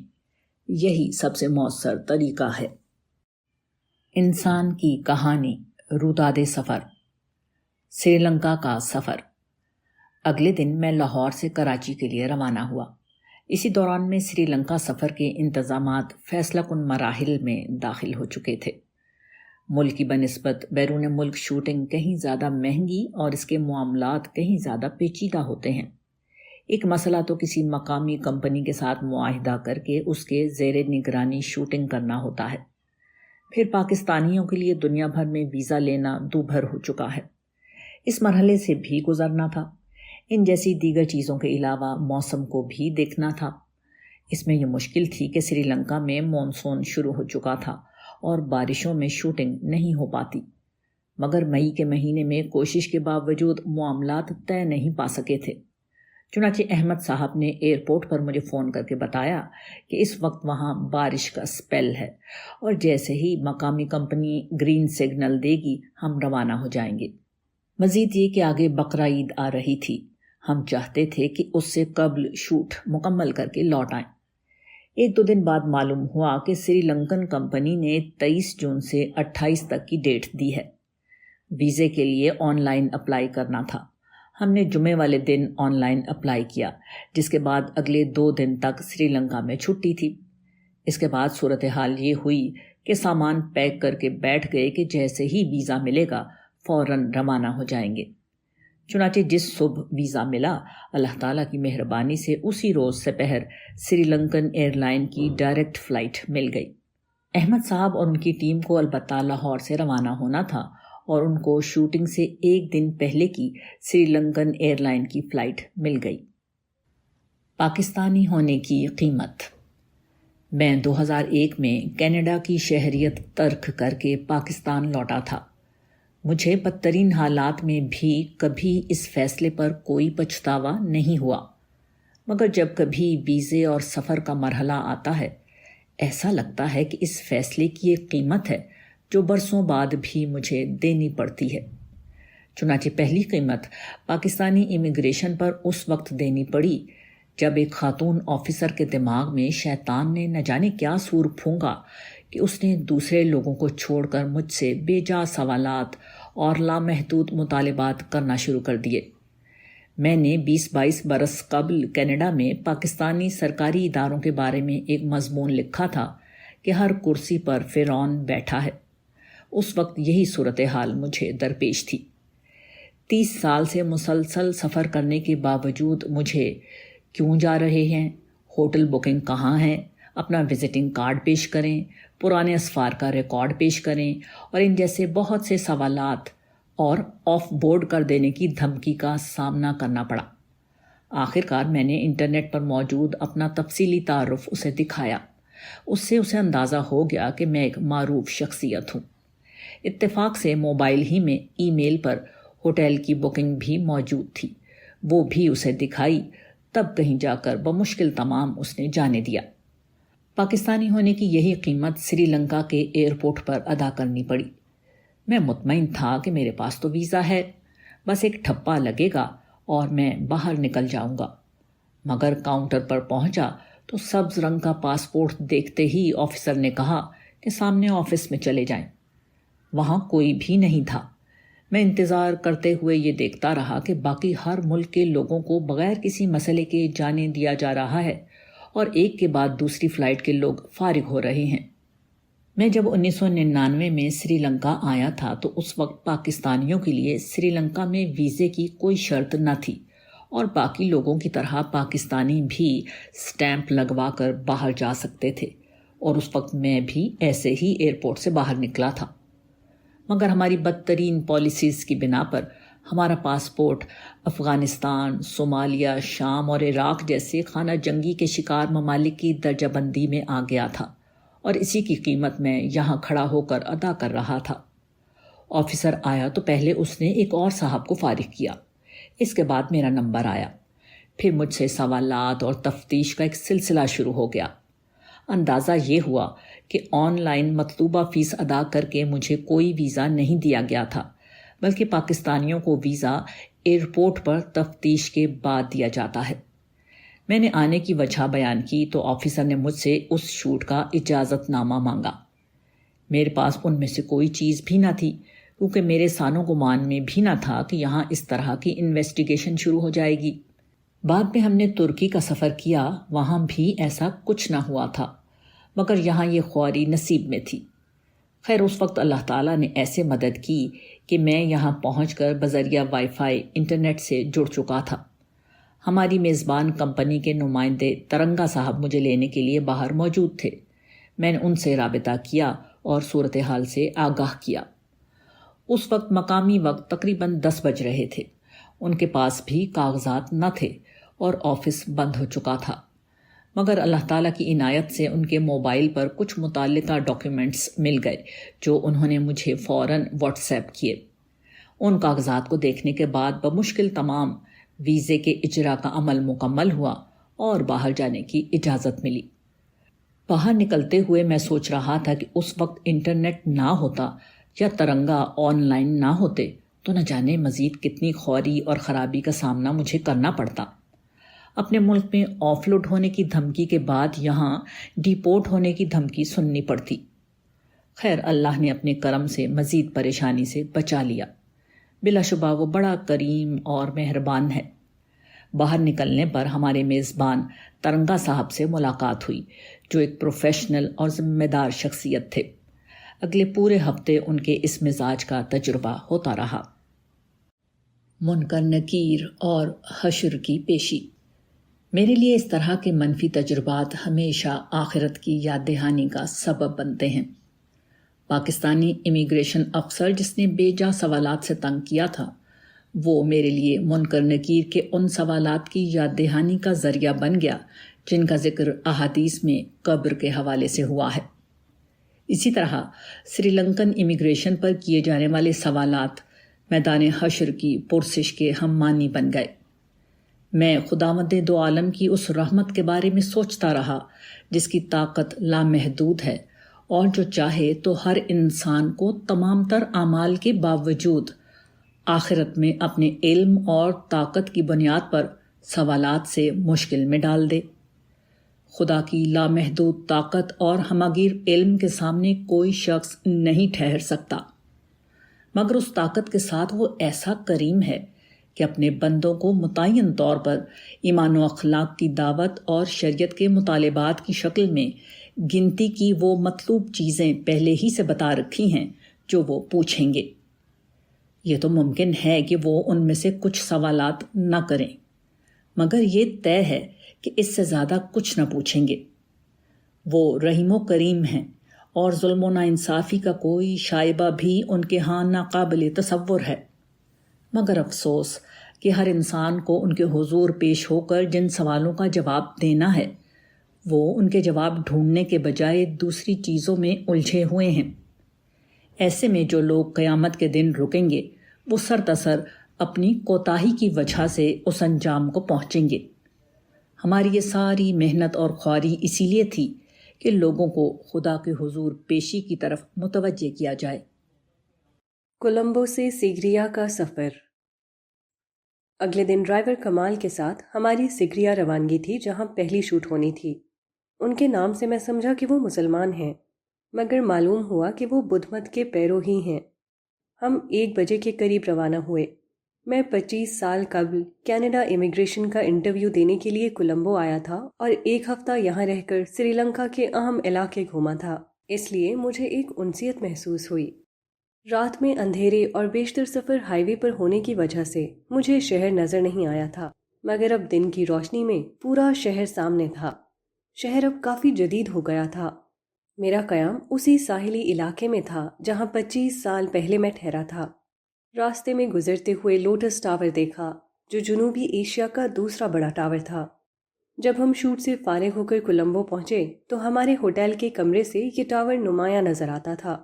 یہی سب سے مؤثر طریقہ ہے۔ انسان کی کہانی، روداد سفر۔ سری لنکا کا سفر۔ اگلے دن میں لاہور سے کراچی کے لیے روانہ ہوا۔ اسی دوران میں سری لنکا سفر کے انتظامات فیصلہ کن مراحل میں داخل ہو چکے تھے۔ ملک کی بنسبت بیرون ملک شوٹنگ کہیں زیادہ مہنگی اور اس کے معاملات کہیں زیادہ پیچیدہ ہوتے ہیں۔ ایک مسئلہ تو کسی مقامی کمپنی کے ساتھ معاہدہ کر کے اس کے زیر نگرانی شوٹنگ کرنا ہوتا ہے۔ پھر پاکستانیوں کے لیے دنیا بھر میں ویزا لینا دوبھر ہو چکا ہے۔ اس مرحلے سے بھی گزرنا تھا۔ ان جیسی دیگر چیزوں کے علاوہ موسم کو بھی دیکھنا تھا۔ اس میں یہ مشکل تھی کہ سری لنکا میں مونسون شروع ہو چکا تھا اور بارشوں میں شوٹنگ نہیں ہو پاتی۔ مگر مئی کے مہینے میں کوشش کے باوجود معاملات طے نہیں پا سکے تھے۔ چنانچہ احمد صاحب نے ایئرپورٹ پر مجھے فون کر کے بتایا کہ اس وقت وہاں بارش کا سپیل ہے اور جیسے ہی مقامی کمپنی گرین سگنل دے گی ہم روانہ ہو جائیں گے۔ مزید یہ کہ آگے بقرعید آ رہی تھی، ہم چاہتے تھے کہ اس سے قبل شوٹ مکمل کر کے لوٹ آئیں۔ 1-2 دن بعد معلوم ہوا کہ سری لنکن کمپنی نے 23 جون سے 28 تک کی ڈیٹ دی ہے۔ ویزے کے لیے آن لائن اپلائی کرنا تھا۔ ہم نے جمعے والے دن آن لائن اپلائی کیا، جس کے بعد اگلے 2 دن تک سری لنکا میں چھٹی تھی۔ اس کے بعد صورتحال یہ ہوئی کہ سامان پیک کر کے بیٹھ گئے کہ جیسے ہی ویزا ملے گا فوراً روانہ ہو جائیں گے۔ چنانچہ جس صبح ویزا ملا، اللہ تعالیٰ کی مہربانی سے اسی روز سپہر سری لنکن ایئر لائن کی ڈائریکٹ فلائٹ مل گئی۔ احمد صاحب اور ان کی ٹیم کو البتہ لاہور سے روانہ ہونا تھا اور ان کو شوٹنگ سے 1 دن پہلے کی سری لنکن ایئر لائن کی فلائٹ مل گئی۔ پاکستانی ہونے کی قیمت۔ میں 2001 میں کینیڈا کی شہریت ترک کر کے پاکستان لوٹا تھا۔ مجھے بدترین حالات میں بھی کبھی اس فیصلے پر کوئی پچھتاوا نہیں ہوا، مگر جب کبھی ویزے اور سفر کا مرحلہ آتا ہے ایسا لگتا ہے کہ اس فیصلے کی ایک قیمت ہے جو برسوں بعد بھی مجھے دینی پڑتی ہے۔ چنانچہ پہلی قیمت پاکستانی امیگریشن پر اس وقت دینی پڑی جب ایک خاتون آفیسر کے دماغ میں شیطان نے نہ جانے کیا سور پھونکا کہ اس نے دوسرے لوگوں کو چھوڑ کر مجھ سے بے جا سوالات اور لامحدود مطالبات کرنا شروع کر دیے۔ میں نے 20-22 برس قبل کینیڈا میں پاکستانی سرکاری اداروں کے بارے میں ایک مضمون لکھا تھا کہ ہر کرسی پر فرعون بیٹھا ہے۔ اس وقت یہی صورتحال مجھے درپیش تھی۔ 30 سال سے مسلسل سفر کرنے کے باوجود مجھے کیوں جا رہے ہیں، ہوٹل بکنگ کہاں ہے، اپنا وزٹنگ کارڈ پیش کریں، پرانے اسفار کا ریکارڈ پیش کریں اور ان جیسے بہت سے سوالات اور آف بورڈ کر دینے کی دھمکی کا سامنا کرنا پڑا۔ آخر کار میں نے انٹرنیٹ پر موجود اپنا تفصیلی تعارف اسے دکھایا۔ اس سے اسے اندازہ ہو گیا کہ میں ایک معروف شخصیت ہوں۔ اتفاق سے موبائل ہی میں ای میل پر ہوٹل کی بکنگ بھی موجود تھی، وہ بھی اسے دکھائی، تب کہیں جا کر بمشکل تمام اس نے جانے دیا۔ پاکستانی ہونے کی یہی قیمت سری لنکا کے ایئرپورٹ پر ادا کرنی پڑی۔ میں مطمئن تھا کہ میرے پاس تو ویزا ہے، بس ایک ٹھپا لگے گا اور میں باہر نکل جاؤں گا۔ مگر کاؤنٹر پر پہنچا تو سبز رنگ کا پاسپورٹ دیکھتے ہی آفیسر نے کہا کہ سامنے آفس میں چلے جائیں۔ وہاں کوئی بھی نہیں تھا۔ میں انتظار کرتے ہوئے یہ دیکھتا رہا کہ باقی ہر ملک کے لوگوں کو بغیر کسی مسئلے کے جانے دیا جا رہا ہے اور ایک کے بعد دوسری فلائٹ کے لوگ فارغ ہو رہے ہیں۔ میں جب 1999 میں سری لنکا آیا تھا تو اس وقت پاکستانیوں کے لیے سری لنکا میں ویزے کی کوئی شرط نہ تھی اور باقی لوگوں کی طرح پاکستانی بھی سٹیمپ لگوا کر باہر جا سکتے تھے، اور اس وقت میں بھی ایسے ہی ایئرپورٹ سے باہر نکلا تھا۔ مگر ہماری بدترین پالیسیز کی بنا پر ہمارا پاسپورٹ افغانستان، صومالیہ، شام اور عراق جیسے خانہ جنگی کے شکار ممالک کی درجہ بندی میں آ گیا تھا، اور اسی کی قیمت میں یہاں کھڑا ہو کر ادا کر رہا تھا۔ آفیسر آیا تو پہلے اس نے ایک اور صاحب کو فارغ کیا، اس کے بعد میرا نمبر آیا، پھر مجھ سے سوالات اور تفتیش کا ایک سلسلہ شروع ہو گیا۔ اندازہ یہ ہوا کہ آن لائن مطلوبہ فیس ادا کر کے مجھے کوئی ویزا نہیں دیا گیا تھا، بلکہ پاکستانیوں کو ویزا ایئرپورٹ پر تفتیش کے بعد دیا جاتا ہے۔ میں نے آنے کی وجہ بیان کی تو آفیسر نے مجھ سے اس شوٹ کا اجازت نامہ مانگا۔ میرے پاس ان میں سے کوئی چیز بھی نہ تھی، کیونکہ میرے سانو گمان میں بھی نہ تھا کہ یہاں اس طرح کی انویسٹیگیشن شروع ہو جائے گی۔ بعد میں ہم نے ترکی کا سفر کیا، وہاں بھی ایسا کچھ نہ ہوا تھا، مگر یہاں یہ خواری نصیب میں تھی۔ خیر، اس وقت اللہ تعالیٰ نے ایسے مدد کی کہ میں یہاں پہنچ کر بذریعہ وائی فائی انٹرنیٹ سے جڑ چکا تھا۔ ہماری میزبان کمپنی کے نمائندے ترنگا صاحب مجھے لینے کے لیے باہر موجود تھے۔ میں نے ان سے رابطہ کیا اور صورتحال سے آگاہ کیا۔ اس وقت مقامی وقت تقریباً 10 بج رہے تھے۔ ان کے پاس بھی کاغذات نہ تھے اور آفس بند ہو چکا تھا، مگر اللہ تعالیٰ کی عنایت سے ان کے موبائل پر کچھ متعلقہ ڈاکیومنٹس مل گئے جو انہوں نے مجھے فوراً واٹس ایپ کیے۔ ان کاغذات کو دیکھنے کے بعد بمشکل تمام ویزے کے اجرا کا عمل مکمل ہوا اور باہر جانے کی اجازت ملی۔ باہر نکلتے ہوئے میں سوچ رہا تھا کہ اس وقت انٹرنیٹ نہ ہوتا یا ترنگا آن لائن نہ ہوتے تو نہ جانے مزید کتنی خواری اور خرابی کا سامنا مجھے کرنا پڑتا۔ اپنے ملک میں آف لوڈ ہونے کی دھمکی کے بعد یہاں ڈیپورٹ ہونے کی دھمکی سننی پڑتی۔ خیر، اللہ نے اپنے کرم سے مزید پریشانی سے بچا لیا۔ بلا شبہ وہ بڑا کریم اور مہربان ہے۔ باہر نکلنے پر ہمارے میزبان ترنگا صاحب سے ملاقات ہوئی، جو ایک پروفیشنل اور ذمہ دار شخصیت تھے۔ اگلے پورے ہفتے ان کے اس مزاج کا تجربہ ہوتا رہا۔ منکر نکیر اور حشر کی پیشی۔ میرے لیے اس طرح کے منفی تجربات ہمیشہ آخرت کی یاد دہانی کا سبب بنتے ہیں۔ پاکستانی امیگریشن افسر جس نے بے جا سوالات سے تنگ کیا تھا، وہ میرے لیے منکر نکیر کے ان سوالات کی یاد دہانی کا ذریعہ بن گیا جن کا ذکر احادیث میں قبر کے حوالے سے ہوا ہے۔ اسی طرح سری لنکن امیگریشن پر کیے جانے والے سوالات میدان حشر کی پرسش کے ہم معنی بن گئے۔ میں خداوند دو عالم کی اس رحمت کے بارے میں سوچتا رہا جس کی طاقت لامحدود ہے اور جو چاہے تو ہر انسان کو تمام تر اعمال کے باوجود آخرت میں اپنے علم اور طاقت کی بنیاد پر سوالات سے مشکل میں ڈال دے۔ خدا کی لامحدود طاقت اور ہماگیر علم کے سامنے کوئی شخص نہیں ٹھہر سکتا، مگر اس طاقت کے ساتھ وہ ایسا کریم ہے کہ اپنے بندوں کو متعین طور پر ایمان و اخلاق کی دعوت اور شریعت کے مطالبات کی شکل میں گنتی کی وہ مطلوب چیزیں پہلے ہی سے بتا رکھی ہیں جو وہ پوچھیں گے۔ یہ تو ممکن ہے کہ وہ ان میں سے کچھ سوالات نہ کریں، مگر یہ طے ہے کہ اس سے زیادہ کچھ نہ پوچھیں گے۔ وہ رحیم و کریم ہیں اور ظلم و ناانصافی کا کوئی شائبہ بھی ان کے ہاں ناقابل تصور ہے، مگر افسوس کہ ہر انسان کو ان کے حضور پیش ہو کر جن سوالوں کا جواب دینا ہے، وہ ان کے جواب ڈھونڈنے کے بجائے دوسری چیزوں میں الجھے ہوئے ہیں۔ ایسے میں جو لوگ قیامت کے دن رکیں گے وہ سرتاسر اپنی کوتاہی کی وجہ سے اس انجام کو پہنچیں گے۔ ہماری یہ ساری محنت اور خواری اسی لیے تھی کہ لوگوں کو خدا کے حضور پیشی کی طرف متوجہ کیا جائے۔ کولمبو سے سیگریا کا سفر۔ اگلے دن ڈرائیور کمال کے ساتھ ہماری سیگریا روانگی تھی، جہاں پہلی شوٹ ہونی تھی۔ ان کے نام سے میں سمجھا کہ وہ مسلمان ہیں، مگر معلوم ہوا کہ وہ بدھ مت کے پیرو ہی ہیں۔ ہم 1 بجے کے قریب روانہ ہوئے۔ میں 25 سال قبل کینیڈا امیگریشن کا انٹرویو دینے کے لیے کولمبو آیا تھا اور 1 ہفتہ یہاں رہ کر سری لنکا کے اہم علاقے گھوما تھا، اس لیے مجھے ایک انسیت محسوس ہوئی۔ رات میں اندھیرے اور بیشتر سفر ہائی وے پر ہونے کی وجہ سے مجھے شہر نظر نہیں آیا تھا، مگر اب دن کی روشنی میں پورا شہر سامنے تھا۔ شہر اب کافی جدید ہو گیا تھا۔ میرا قیام اسی ساحلی علاقے میں تھا جہاں 25 سال پہلے میں ٹھہرا تھا۔ راستے میں گزرتے ہوئے لوٹس ٹاور دیکھا، جو جنوبی ایشیا کا دوسرا بڑا ٹاور تھا۔ جب ہم شوٹ سے فارغ ہو کر کولمبو پہنچے تو ہمارے ہوٹل کے کمرے سے یہ ٹاور نمایاں نظر آتا تھا،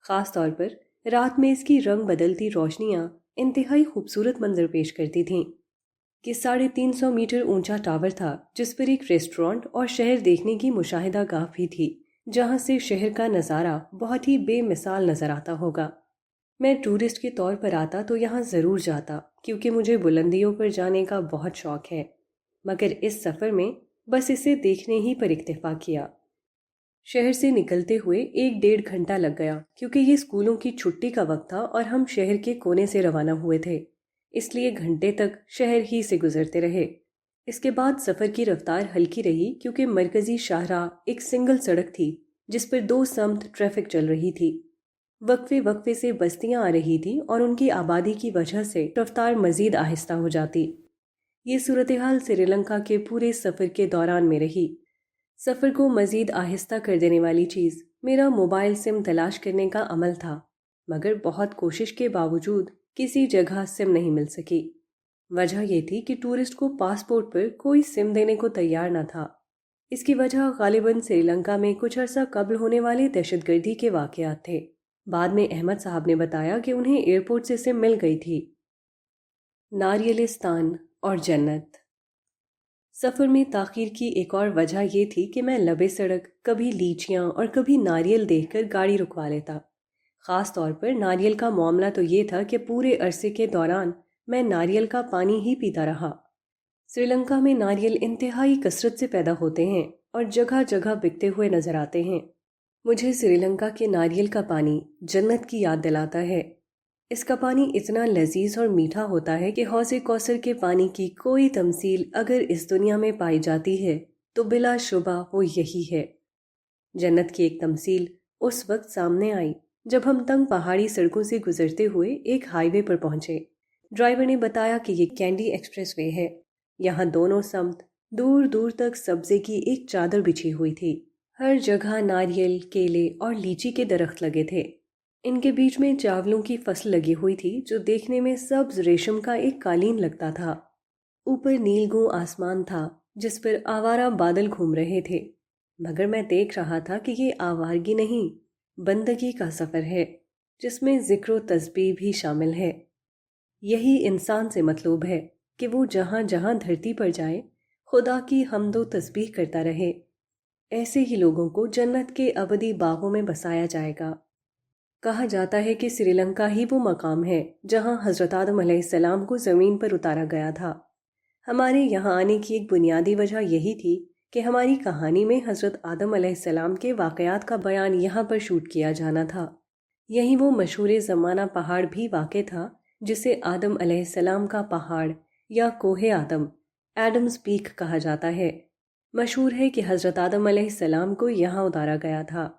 خاص طور پر رات میں اس کی رنگ بدلتی روشنیاں انتہائی خوبصورت منظر پیش کرتی تھیں۔ یہ 350 میٹر اونچا ٹاور تھا جس پر ایک ریسٹورانٹ اور شہر دیکھنے کی مشاہدہ گاہ بھی تھی، جہاں سے شہر کا نظارہ بہت ہی بے مثال نظر آتا ہوگا۔ میں ٹورسٹ کے طور پر آتا تو یہاں ضرور جاتا، کیونکہ مجھے بلندیوں پر جانے کا بہت شوق ہے، مگر اس سفر میں بس اسے دیکھنے ہی پر اکتفا کیا۔ شہر سے نکلتے ہوئے 1-1.5 گھنٹہ لگ گیا، کیونکہ یہ اسکولوں کی چھٹی کا وقت تھا اور ہم شہر کے کونے سے روانہ ہوئے تھے، اس لیے گھنٹے تک شہر ہی سے گزرتے رہے۔ اس کے بعد سفر کی رفتار ہلکی رہی، کیونکہ مرکزی شاہراہ ایک سنگل سڑک تھی جس پر 2 سمت ٹریفک چل رہی تھی۔ وقفے وقفے سے بستیاں آ رہی تھیں اور ان کی آبادی کی وجہ سے رفتار مزید آہستہ ہو جاتی۔ یہ صورتحال سری لنکا کے پورے سفر کے دوران میں رہی۔ سفر کو مزید آہستہ کر دینے والی چیز میرا موبائل سم تلاش کرنے کا عمل تھا، مگر بہت کوشش کے باوجود کسی جگہ سم نہیں مل سکی۔ وجہ یہ تھی کہ ٹورسٹ کو پاسپورٹ پر کوئی سم دینے کو تیار نہ تھا۔ اس کی وجہ غالباً سری لنکا میں کچھ عرصہ قبل ہونے والے دہشت گردی کے واقعات تھے۔ بعد میں احمد صاحب نے بتایا کہ انہیں ایئرپورٹ سے اسے مل گئی تھی۔ ناریلستان اور جنت۔ سفر میں تاخیر کی ایک اور وجہ یہ تھی کہ میں لبے سڑک کبھی لیچیاں اور کبھی ناریل دیکھ کر گاڑی رکوا لیتا۔ خاص طور پر ناریل کا معاملہ تو یہ تھا کہ پورے عرصے کے دوران میں ناریل کا پانی ہی پیتا رہا۔ سری لنکا میں ناریل انتہائی کثرت سے پیدا ہوتے ہیں اور جگہ جگہ بکتے ہوئے نظر آتے ہیں۔ مجھے سری لنکا کے ناریل کا پانی جنت کی یاد دلاتا ہے۔ اس کا پانی اتنا لذیذ اور میٹھا ہوتا ہے کہ حوض کوثر کے پانی کی کوئی تمثیل اگر اس دنیا میں پائی جاتی ہے تو بلا شبہ وہ یہی ہے۔ جنت کی ایک تمثیل اس وقت سامنے آئی جب ہم تنگ پہاڑی سڑکوں سے گزرتے ہوئے ایک ہائی وے پر پہنچے۔ ڈرائیور نے بتایا کہ یہ کینڈی ایکسپریس وے ہے۔ یہاں دونوں سمت دور دور تک سبزے کی ایک چادر بچھی ہوئی تھی۔ ہر جگہ ناریل، کیلے اور لیچی کے درخت لگے تھے۔ ان کے بیچ میں چاولوں کی فصل لگی ہوئی تھی جو دیکھنے میں سبز ریشم کا ایک قالین لگتا تھا۔ اوپر نیلگوں آسمان تھا جس پر آوارہ بادل گھوم رہے تھے، مگر میں دیکھ رہا تھا کہ یہ آوارگی نہیں، بندگی کا سفر ہے جس میں ذکر و تسبیح بھی شامل ہے۔ یہی انسان سے مطلوب ہے کہ وہ جہاں جہاں دھرتی پر جائے خدا کی حمد و تسبیح کرتا رہے۔ ایسے ہی لوگوں کو جنت کے ابدی باغوں میں بسایا جائے گا۔ کہا جاتا ہے کہ سری لنکا ہی وہ مقام ہے جہاں حضرت آدم علیہ السلام کو زمین پر اتارا گیا تھا۔ ہمارے یہاں آنے کی ایک بنیادی وجہ یہی تھی کہ ہماری کہانی میں حضرت آدم علیہ السلام کے واقعات کا بیان یہاں پر شوٹ کیا جانا تھا۔ یہی وہ مشہور زمانہ پہاڑ بھی واقع تھا جسے آدم علیہ السلام کا پہاڑ یا کوہ آدم، ایڈمز پیک کہا جاتا ہے۔ مشہور ہے کہ حضرت آدم علیہ السلام کو یہاں اتارا گیا تھا۔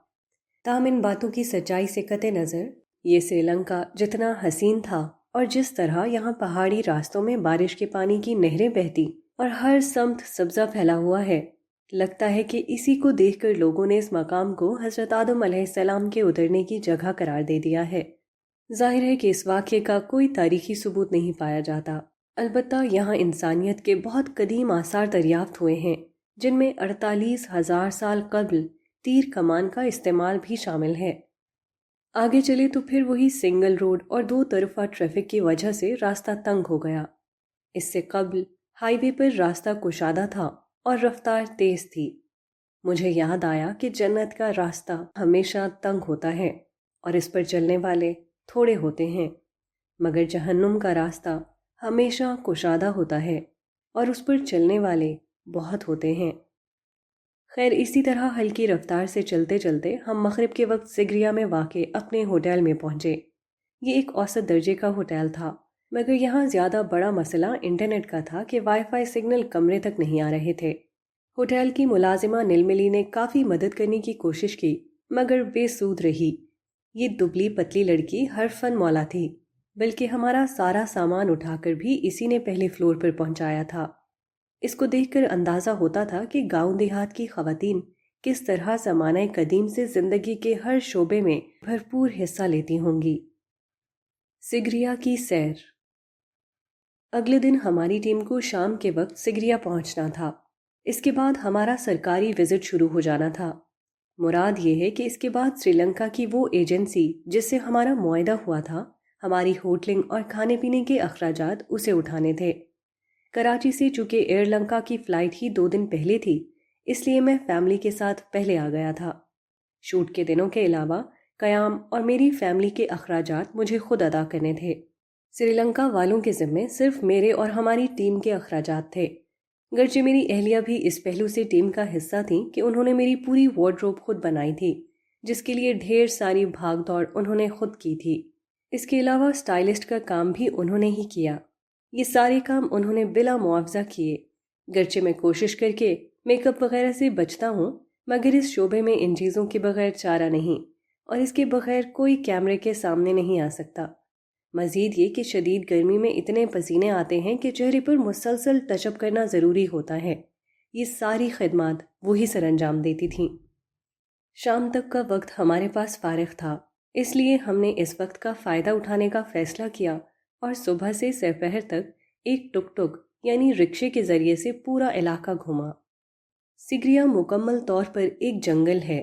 تاہم ان باتوں کی سچائی سے قطع نظر یہ سری لنکا جتنا حسین تھا اور جس طرح یہاں پہاڑی راستوں میں بارش کے پانی کی نہریں بہتی اور ہر سمت سبزہ پھیلا ہوا ہے، لگتا ہے کہ اسی کو دیکھ کر لوگوں نے اس مقام کو حضرت آدم علیہ السلام کے اترنے کی جگہ قرار دے دیا ہے۔ ظاہر ہے کہ اس واقعے کا کوئی تاریخی ثبوت نہیں پایا جاتا، البتہ یہاں انسانیت کے بہت قدیم آثار دریافت ہوئے ہیں جن میں 48,000 سال قبل تیر کمان کا استعمال بھی شامل ہے۔ آگے چلے تو پھر وہی سنگل روڈ اور دو طرفہ ٹریفک کی وجہ سے راستہ تنگ ہو گیا۔ اس سے قبل ہائی وے پر راستہ کشادہ تھا اور رفتار تیز تھی۔ مجھے یاد آیا کہ جنت کا راستہ ہمیشہ تنگ ہوتا ہے اور اس پر چلنے والے تھوڑے ہوتے ہیں، مگر جہنم کا راستہ ہمیشہ کشادہ ہوتا ہے اور اس پر چلنے والے بہت ہوتے ہیں۔ خیر، اسی طرح ہلکی رفتار سے چلتے چلتے ہم مغرب کے وقت سگریا میں واقع اپنے ہوٹل میں پہنچے۔ یہ ایک اوسط درجے کا ہوٹل تھا، مگر یہاں زیادہ بڑا مسئلہ انٹرنیٹ کا تھا کہ وائی فائی سگنل کمرے تک نہیں آ رہے تھے۔ ہوٹل کی ملازمہ نیلملی نے کافی مدد کرنے کی کوشش کی مگر بے سود رہی۔ یہ دبلی پتلی لڑکی حرفن مولا تھی، بلکہ ہمارا سارا سامان اٹھا کر بھی اسی نے پہلے فلور پر پہنچایا تھا۔ اس کو دیکھ کر اندازہ ہوتا تھا کہ گاؤں دیہات کی خواتین کس طرح زمانہ قدیم سے زندگی کے ہر شعبے میں بھرپور حصہ لیتی ہوں گی۔ سگریا کی سیر۔ اگلے دن ہماری ٹیم کو شام کے وقت سگریا پہنچنا تھا۔ اس کے بعد ہمارا سرکاری وزٹ شروع ہو جانا تھا۔ مراد یہ ہے کہ اس کے بعد سری لنکا کی وہ ایجنسی جس سے ہمارا معاہدہ ہوا تھا، ہماری ہوٹلنگ اور کھانے پینے کے اخراجات اسے اٹھانے تھے۔ کراچی سے چونکہ ایئر لنکا کی فلائٹ ہی 2 دن پہلے تھی، اس لیے میں فیملی کے ساتھ پہلے آ گیا تھا۔ شوٹ کے دنوں کے علاوہ قیام اور میری فیملی کے اخراجات مجھے خود ادا کرنے تھے۔ سری لنکا والوں کے ذمے صرف میرے اور ہماری ٹیم کے اخراجات تھے، گرچہ میری اہلیہ بھی اس پہلو سے ٹیم کا حصہ تھیں کہ انہوں نے میری پوری وارڈروب خود بنائی تھی، جس کے لیے ڈھیر ساری بھاگ دوڑ انہوں نے خود کی تھی۔ اس کے علاوہ سٹائلسٹ کا کام بھی انہوں نے ہی کیا۔ یہ سارے کام انہوں نے بلا معاوضہ کیے، گرچہ میں کوشش کر کے میک اپ وغیرہ سے بچتا ہوں، مگر اس شعبے میں ان چیزوں کے بغیر چارہ نہیں، اور اس کے بغیر کوئی کیمرے کے سامنے نہیں آ سکتا۔ مزید یہ کہ شدید گرمی میں اتنے پسینے آتے ہیں کہ چہرے پر مسلسل ٹچ اپ کرنا ضروری ہوتا ہے۔ یہ ساری خدمات وہی سر انجام دیتی تھیں۔ شام تک کا وقت ہمارے پاس فارغ تھا، اس لیے ہم نے اس وقت کا فائدہ اٹھانے کا فیصلہ کیا اور صبح سے سپہر تک ایک ٹک ٹک یعنی رکشے کے ذریعے سے پورا علاقہ گھوما۔ سگریا مکمل طور پر ایک جنگل ہے۔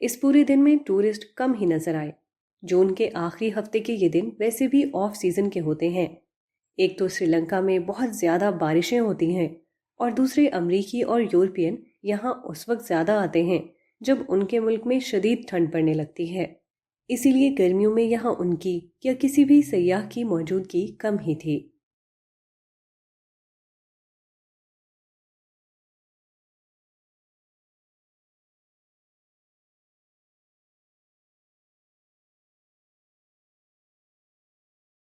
اس پورے دن میں ٹورسٹ کم ہی نظر آئے۔ جون کے آخری ہفتے کے یہ دن ویسے بھی آف سیزن کے ہوتے ہیں۔ ایک تو سری لنکا میں بہت زیادہ بارشیں ہوتی ہیں، اور دوسرے امریکی اور یورپین یہاں اس وقت زیادہ آتے ہیں جب ان کے ملک میں شدید ٹھنڈ پڑنے لگتی ہے۔ اسی لیے گرمیوں میں یہاں ان کی یا کسی بھی سیاح کی موجودگی کم ہی تھی۔